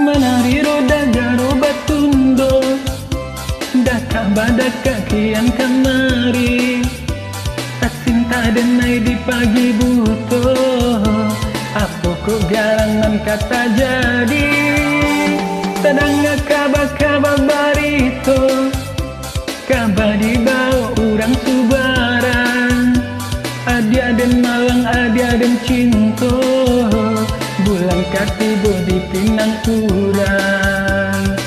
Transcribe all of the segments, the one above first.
Menari roda garo batundo, daka badaka kian kemari, tak cinta denai di pagi buto, apa kok garangan kata jadi, sedang kaba barito, kaba dibawa orang subaran, adia dan malang adia dan cinto. Bulan katibo di pinang kurang,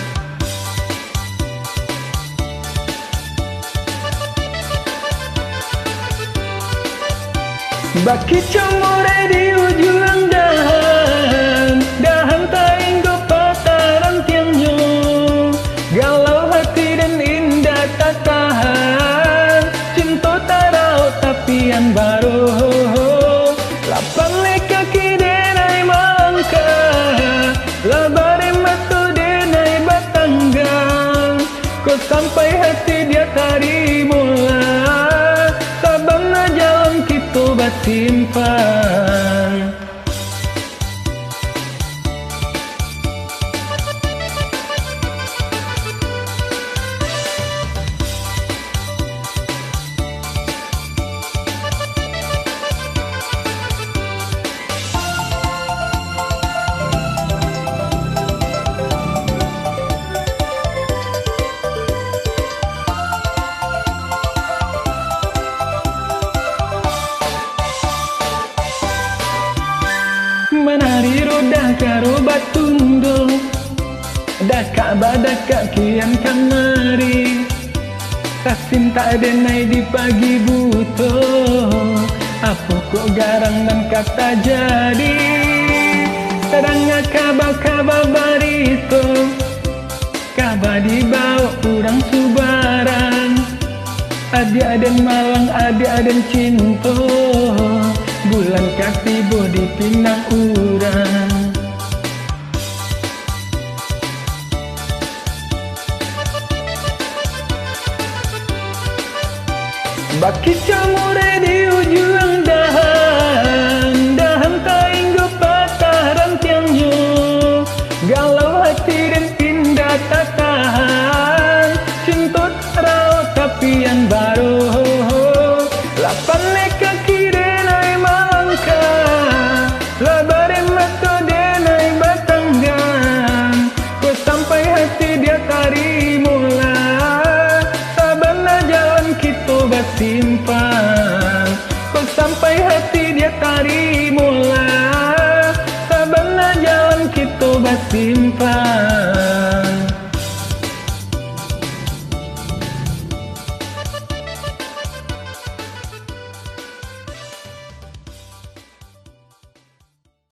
baki comore di ujung dahan, dahan tainggo pataran tiangnya, galau hati dan indah tak tahan, cinta Taraok Tapian Baro, lapang kaki denai mangka, labare matu denai batanggang, kau sampai hati dia tarimola, sabana jalan kita bersimpan. Menari roda karo batundo, daka badaka kian kamari, tak cinta denai di pagi buto, apa kok garang dan kata jadi, sedang kaba barito, kaba dibawa orang subaran, adia dan malang adia dan cinto. Bulan katibo di pinang urang, baki camure di ujung dahan, dahan tainggo pataran tiangnya, galau hati dan pindah tak tahan, cinta Taraok Tapian Baro, lapan kaki denai mangka, labare mata denai batanggang, kau sampai hati dia tarimola, sabana jalan kita bersimpan, kau sampai hati dia tarik.